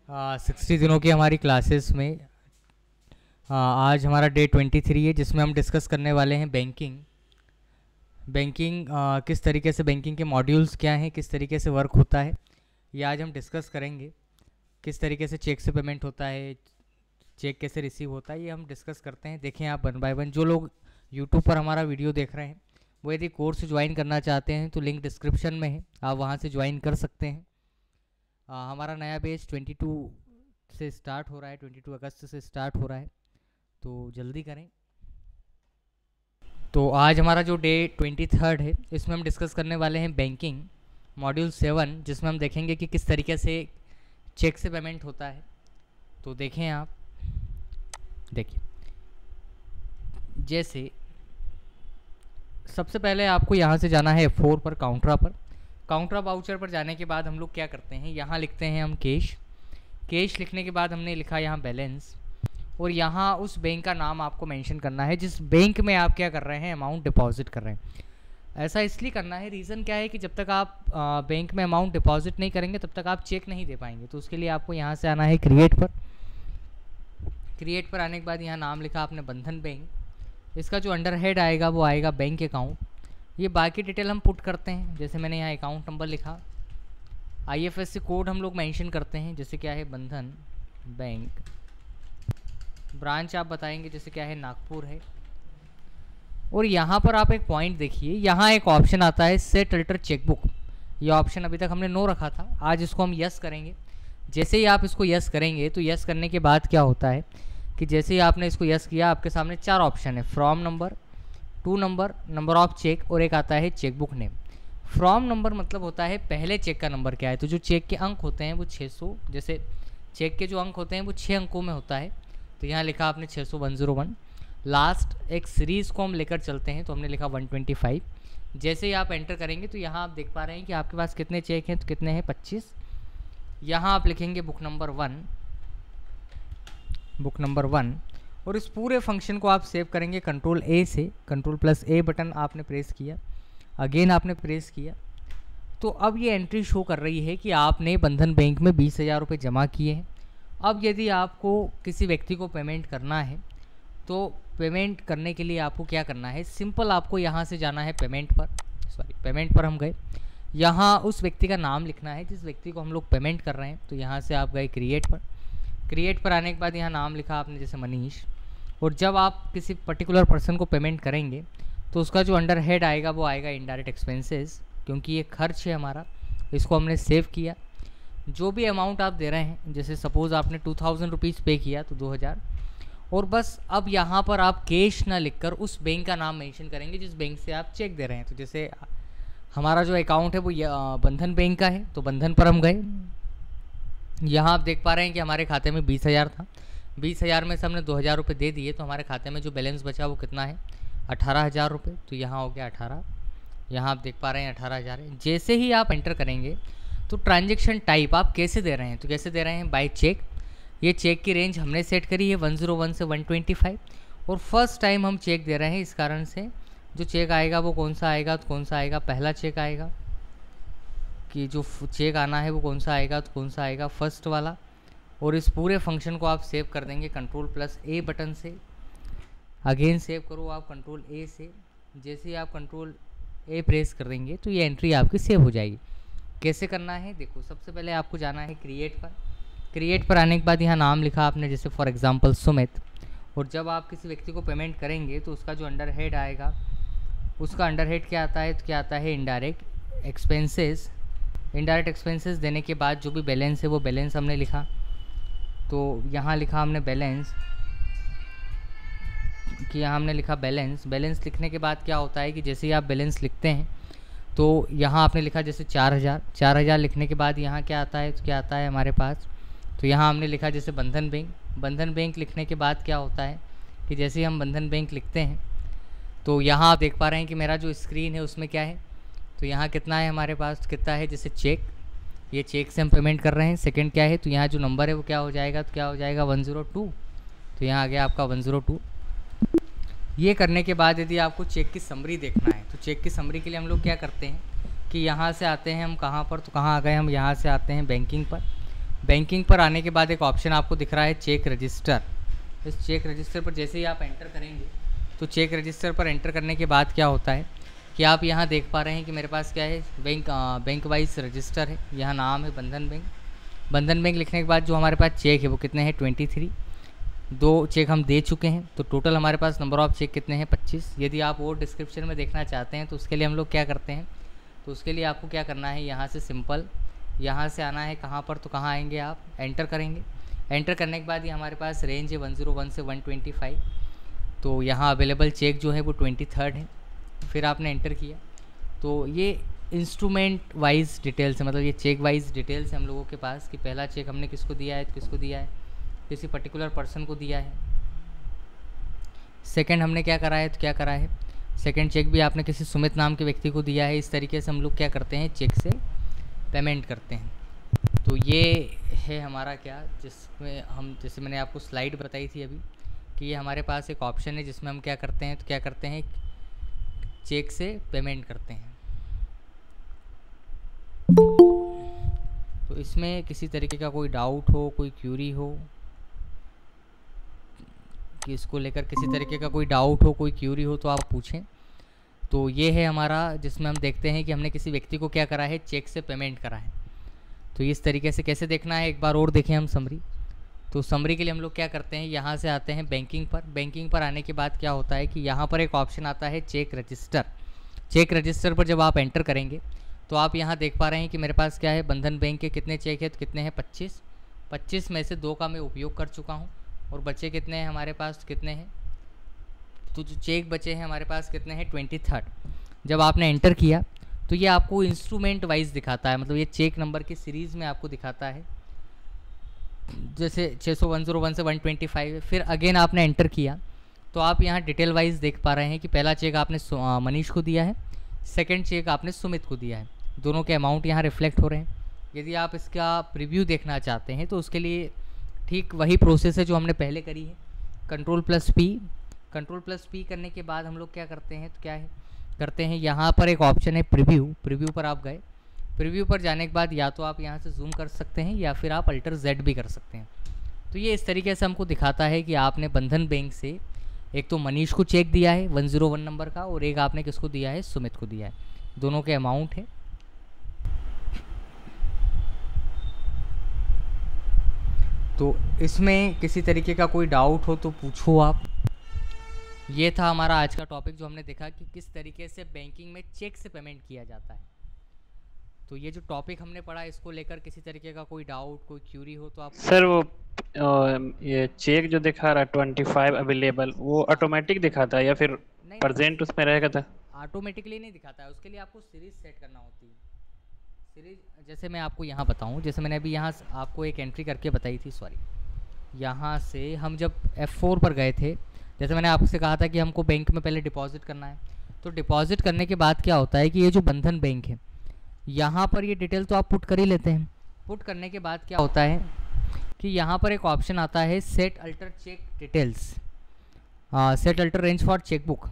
60 दिनों की हमारी क्लासेस में आज हमारा डे 23 है, जिसमें हम डिस्कस करने वाले हैं बैंकिंग। किस तरीके से बैंकिंग के मॉड्यूल्स क्या हैं, किस तरीके से वर्क होता है, ये आज हम डिस्कस करेंगे। किस तरीके से चेक से पेमेंट होता है, चेक कैसे रिसीव होता है, ये हम डिस्कस करते हैं। देखें आप वन बाय वन। जो लोग यूट्यूब पर हमारा वीडियो देख रहे हैं वो यदि कोर्स ज्वाइन करना चाहते हैं तो लिंक डिस्क्रिप्शन में है, आप वहाँ से ज्वाइन कर सकते हैं। हमारा नया बैच 22 से स्टार्ट हो रहा है, 22 अगस्त से स्टार्ट हो रहा है, तो जल्दी करें। तो आज हमारा जो डे 23 है, इसमें हम डिस्कस करने वाले हैं बैंकिंग मॉड्यूल 7, जिसमें हम देखेंगे कि किस तरीके से चेक से पेमेंट होता है। तो देखें आप, देखिए जैसे सबसे पहले आपको यहाँ से जाना है F4 पर, काउंटरा वाउचर पर जाने के बाद हम लोग क्या करते हैं, यहाँ लिखते हैं हम कैश लिखने के बाद हमने लिखा यहाँ बैलेंस, और यहाँ उस बैंक का नाम आपको मेंशन करना है जिस बैंक में आप क्या कर रहे हैं, अमाउंट डिपॉजिट कर रहे हैं। ऐसा इसलिए करना है, रीज़न क्या है कि जब तक आप बैंक में अमाउंट डिपॉजिट नहीं करेंगे तब तक आप चेक नहीं दे पाएंगे। तो उसके लिए आपको यहाँ से आना है क्रिएट पर आने के बाद यहाँ नाम लिखा आपने बंधन बैंक, इसका जो अंडर हेड आएगा वो आएगा बैंक अकाउंट। ये बाकी डिटेल हम पुट करते हैं, जैसे मैंने यहाँ अकाउंट नंबर लिखा, IFSC कोड हम लोग मेंशन करते हैं, जैसे क्या है बंधन बैंक, ब्रांच आप बताएंगे जैसे क्या है नागपुर है। और यहाँ पर आप एक पॉइंट देखिए, यहाँ एक ऑप्शन आता है सेट अल्टर चेकबुक। ये ऑप्शन अभी तक हमने नो रखा था, आज इसको हम यस करेंगे। जैसे ही आप इसको यस करेंगे तो यस करने के बाद क्या होता है कि जैसे ही आपने इसको यस किया, आपके सामने 4 ऑप्शन है, from number, to number, number of cheque, और एक आता है चेकबुक नेम। फ्रॉम नंबर मतलब होता है पहले चेक का नंबर क्या है। तो जो चेक के अंक होते हैं वो 600, जैसे चेक के जो अंक होते हैं वो 6 अंकों में होता है, तो यहाँ लिखा आपने 600 101। लास्ट एक सीरीज़ को हम लेकर चलते हैं, तो हमने लिखा 125। जैसे ही आप एंटर करेंगे तो यहाँ आप देख पा रहे हैं कि आपके पास कितने चेक हैं, तो कितने हैं 25। यहाँ आप लिखेंगे बुक नंबर 1, और इस पूरे फंक्शन को आप सेव करेंगे कंट्रोल+A से। कंट्रोल+A बटन आपने प्रेस किया, अगेन आपने प्रेस किया, तो अब ये एंट्री शो कर रही है कि आपने बंधन बैंक में 20,000 रुपये जमा किए हैं। अब यदि आपको किसी व्यक्ति को पेमेंट करना है तो पेमेंट करने के लिए आपको क्या करना है, सिंपल आपको यहाँ से जाना है पेमेंट पर हम गए, यहाँ उस व्यक्ति का नाम लिखना है जिस व्यक्ति को हम लोग पेमेंट कर रहे हैं। तो यहाँ से आप गए क्रिएट पर आने के बाद यहाँ नाम लिखा आपने जैसे मनीष, और जब आप किसी पर्टिकुलर पर्सन को पेमेंट करेंगे तो उसका जो अंडर हेड आएगा वो आएगा इनडायरेक्ट एक्सपेंसेस, क्योंकि ये खर्च है हमारा, इसको हमने सेव किया। जो भी अमाउंट आप दे रहे हैं, जैसे सपोज़ आपने 2000 रुपीज़ पे किया तो 2000, और बस अब यहाँ पर आप कैश ना लिखकर उस बैंक का नाम मेंशन करेंगे जिस बैंक से आप चेक दे रहे हैं। तो जैसे हमारा जो अकाउंट है वो बंधन बैंक का है, तो बंधन पर हम गए। यहाँ आप देख पा रहे हैं कि हमारे खाते में 20,000 था, 20,000 में से हमने 2,000 रुपये दे दिए, तो हमारे खाते में जो बैलेंस बचा वो कितना है, 18,000 रुपये। तो यहाँ हो गया 18, यहाँ आप देख पा रहे हैं 18,000 है। जैसे ही आप एंटर करेंगे तो ट्रांजैक्शन टाइप आप कैसे दे रहे हैं, तो कैसे दे रहे हैं, बाय चेक। ये चेक की रेंज हमने सेट करी है 101 से 125, और फर्स्ट टाइम हम चेक दे रहे हैं, इस कारण से जो चेक आएगा वो कौन सा आएगा, तो कौन सा आएगा, पहला चेक आएगा। कि जो चेक आना है वो कौन सा आएगा, तो कौन सा आएगा, फर्स्ट वाला। और इस पूरे फंक्शन को आप सेव कर देंगे कंट्रोल+A बटन से, अगेन सेव करो आप कंट्रोल+A से। जैसे ही आप कंट्रोल+A प्रेस कर देंगे तो ये एंट्री आपकी सेव हो जाएगी। कैसे करना है देखो, सबसे पहले आपको जाना है क्रिएट पर आने के बाद यहाँ नाम लिखा आपने जैसे फॉर एग्जांपल सुमित, और जब आप किसी व्यक्ति को पेमेंट करेंगे तो उसका जो अंडर हेड आएगा, उसका अंडर हेड क्या आता है, तो क्या आता है इनडायरेक्ट एक्सपेंसेस। इनडायरेक्ट एक्सपेंसेस देने के बाद जो भी बैलेंस है वो बैलेंस हमने लिखा, तो यहाँ लिखा हमने बैलेंस, कि यहाँ हमने लिखा बैलेंस लिखने के बाद क्या होता है कि जैसे ही आप बैलेंस लिखते हैं तो यहाँ आपने लिखा जैसे 4,000 लिखने के बाद यहाँ क्या आता है, तो क्या आता है हमारे पास, तो यहाँ हमने लिखा जैसे बंधन बैंक लिखने के बाद क्या होता है कि जैसे ही हम बंधन बैंक लिखते हैं तो यहाँ आप देख पा रहे हैं कि मेरा जो स्क्रीन है उसमें क्या है, तो यहाँ कितना है हमारे पास, कितना है जैसे चेक, ये चेक से हम पेमेंट कर रहे हैं। सेकंड क्या है, तो यहाँ जो नंबर है वो क्या हो जाएगा, तो क्या हो जाएगा 102, तो यहाँ आ गया आपका 102। ये करने के बाद यदि आपको चेक की समरी देखना है तो चेक की समरी के लिए हम लोग क्या करते हैं कि यहाँ से आते हैं हम कहाँ पर, तो कहाँ आ गए हम, यहाँ से आते हैं बैंकिंग पर। बैंकिंग पर आने के बाद एक ऑप्शन आपको दिख रहा है चेक रजिस्टर। इस चेक रजिस्टर पर जैसे ही आप एंटर करेंगे तो चेक रजिस्टर पर एंटर करने के बाद क्या होता है कि आप यहाँ देख पा रहे हैं कि मेरे पास क्या है, बैंक वाइज रजिस्टर है। यहाँ नाम है बंधन बैंक। बंधन बैंक लिखने के बाद जो हमारे पास चेक है वो कितने हैं 23। 2 चेक हम दे चुके हैं, तो टोटल हमारे पास नंबर ऑफ चेक कितने हैं 25। यदि आप और डिस्क्रिप्शन में देखना चाहते हैं तो उसके लिए हम लोग क्या करते हैं, तो उसके लिए आपको क्या करना है, यहाँ से सिंपल यहाँ से आना है कहाँ पर, तो कहाँ आएंगे आप, एंटर करेंगे। एंटर करने के बाद ये हमारे पास रेंज है 101 से 125। तो यहाँ अवेलेबल चेक जो है वो 23 है। फिर आपने एंटर किया तो ये इंस्ट्रूमेंट वाइज डिटेल्स है, मतलब ये चेक वाइज डिटेल्स है हम लोगों के पास कि पहला चेक हमने किसको दिया है, तो किसको दिया है, किसी पर्टिकुलर पर्सन को दिया है। सेकंड हमने क्या करा है, तो क्या करा है, सेकंड चेक भी आपने किसी सुमित नाम के व्यक्ति को दिया है। इस तरीके से हम लोग क्या करते हैं, चेक से पेमेंट करते हैं। तो ये है हमारा क्या, जिसमें हम, जैसे मैंने आपको स्लाइड बताई थी अभी कि ये हमारे पास एक ऑप्शन है जिसमें हम क्या करते हैं, तो क्या करते हैं, चेक से पेमेंट करते हैं। तो इसमें किसी तरीके का कोई डाउट हो, कोई क्यूरी हो, कि इसको लेकर किसी तरीके का कोई डाउट हो, कोई क्यूरी हो तो आप पूछें। तो ये है हमारा जिसमें हम देखते हैं कि हमने किसी व्यक्ति को क्या करा है, चेक से पेमेंट करा है। तो इस तरीके से कैसे देखना है एक बार और देखें हम समरी। तो समरी के लिए हम लोग क्या करते हैं, यहाँ से आते हैं बैंकिंग पर। बैंकिंग पर आने के बाद क्या होता है कि यहाँ पर एक ऑप्शन आता है चेक रजिस्टर। चेक रजिस्टर पर जब आप एंटर करेंगे तो आप यहाँ देख पा रहे हैं कि मेरे पास क्या है, बंधन बैंक के कितने चेक है, तो कितने हैं 25। 25 में से 2 का मैं उपयोग कर चुका हूँ और बचे कितने हैं हमारे पास, कितने हैं, तो जो चेक बचे हैं हमारे पास कितने हैं 23। जब आपने एंटर किया तो ये आपको इंस्ट्रूमेंट वाइज दिखाता है, मतलब ये चेक नंबर की सीरीज़ में आपको दिखाता है। जैसे 601 से 125 है। फिर अगेन आपने एंटर किया तो आप यहाँ डिटेल वाइज देख पा रहे हैं कि पहला चेक आपने मनीष को दिया है, सेकंड चेक आपने सुमित को दिया है। दोनों के अमाउंट यहाँ रिफ्लेक्ट हो रहे हैं। यदि आप इसका प्रीव्यू देखना चाहते हैं तो उसके लिए ठीक वही प्रोसेस है जो हमने पहले करी है, Ctrl+P। Ctrl+P करने के बाद हम लोग क्या करते हैं, तो क्या है करते हैं, यहाँ पर एक ऑप्शन है प्रीव्यू। प्रीव्यू पर आप गए, प्रीव्यू पर जाने के बाद या तो आप यहाँ से जूम कर सकते हैं या फिर आप Alt+Z भी कर सकते हैं। तो ये इस तरीके से हमको दिखाता है कि आपने बंधन बैंक से एक तो मनीष को चेक दिया है 101 नंबर का, और एक आपने किसको दिया है, सुमित को दिया है। दोनों के अमाउंट है। तो इसमें किसी तरीके का कोई डाउट हो तो पूछो आप। ये था हमारा आज का टॉपिक जो हमने देखा कि किस तरीके से बैंकिंग में चेक से पेमेंट किया जाता है। तो ये जो टॉपिक हमने पढ़ा, इसको लेकर किसी तरीके का कोई डाउट, कोई क्यूरी हो तो आप सर वो ये चेक जो दिखा रहा है 25 अवेलेबल, वो ऑटोमेटिक दिखाता है या फिर नहीं, प्रेजेंट उसमें रहेगा था? ऑटोमेटिकली नहीं दिखाता है, उसके लिए आपको सीरीज सेट करना होती है। सीरीज जैसे मैं आपको यहाँ बताऊँ, जैसे मैंने अभी यहाँ आपको एक एंट्री करके बताई थी, सॉरी, यहाँ से हम जब F4 पर गए थे, जैसे मैंने आपसे कहा था कि हमको बैंक में पहले डिपॉजिट करना है। तो डिपॉजिट करने के बाद क्या होता है कि ये जो बंधन बैंक है, यहाँ पर ये डिटेल तो आप पुट कर ही लेते हैं। पुट करने के बाद क्या होता है कि यहाँ पर एक ऑप्शन आता है set alter cheque details, set alter range for chequebook.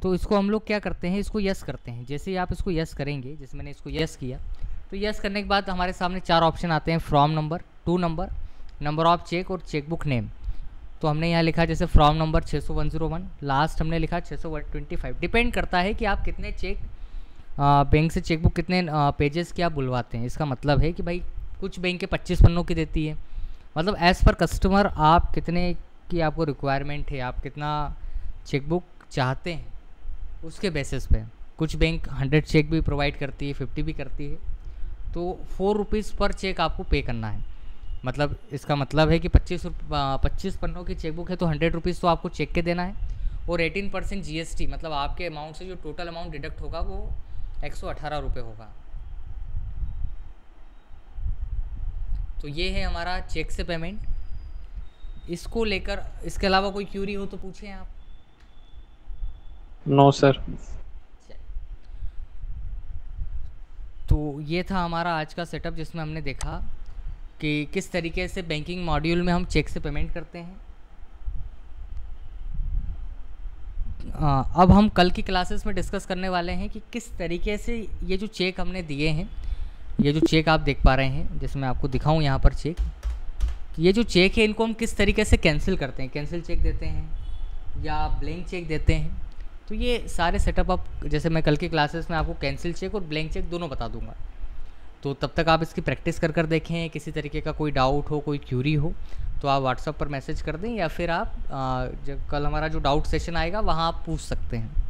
तो इसको हम लोग क्या करते हैं, इसको यस करते हैं। जैसे ही आप इसको यस करेंगे, जैसे मैंने इसको यस किया, तो यस करने के बाद हमारे सामने 4 ऑप्शन आते हैं, from number, to number, number of cheque और चेकबुक नेम। तो हमने यहाँ लिखा जैसे फ्रॉम नंबर 60101, लास्ट हमने लिखा 600-125। डिपेंड करता है कि आप कितने चेक बैंक से चेकबुक कितने पेजेस की आप बुलवाते हैं। इसका मतलब है कि भाई कुछ बैंक के 25 पन्नों की देती है, मतलब एज़ पर कस्टमर आप कितने की आपको रिक्वायरमेंट है, आप कितना चेकबुक चाहते हैं, उसके बेसिस पे। कुछ बैंक 100 चेक भी प्रोवाइड करती है, 50 भी करती है। तो 4 रुपीज़ पर चेक आपको पे करना है। मतलब इसका मतलब है कि 25 पन्नों की चेकबुक है तो 100 रुपीज़ तो आपको चेक के देना है, और 18% GST, मतलब आपके अमाउंट से जो टोटल अमाउंट डिडक्ट होगा वो 118 रुपये होगा। तो ये है हमारा चेक से पेमेंट। इसको लेकर इसके अलावा कोई क्यूरी हो तो पूछें आप। No sir. तो ये था हमारा आज का सेटअप जिसमें हमने देखा कि किस तरीके से बैंकिंग मॉड्यूल में हम चेक से पेमेंट करते हैं। अब हम कल की क्लासेस में डिस्कस करने वाले हैं कि किस तरीके से ये जो चेक हमने दिए हैं ये जो चेक आप देख पा रहे हैं, जैसे मैं आपको दिखाऊं यहाँ पर चेक, ये जो चेक है इनको हम किस तरीके से कैंसिल करते हैं, कैंसिल चेक देते हैं या ब्लैंक चेक देते हैं। तो ये सारे सेटअप आप, जैसे मैं कल के क्लासेस में आपको कैंसिल चेक और ब्लैंक चेक दोनों बता दूंगा, तो तब तक आप इसकी प्रैक्टिस कर कर देखें। किसी तरीके का कोई डाउट हो, कोई क्यूरी हो तो आप व्हाट्सएप पर मैसेज कर दें, या फिर आप जब कल हमारा जो डाउट सेशन आएगा वहाँ आप पूछ सकते हैं।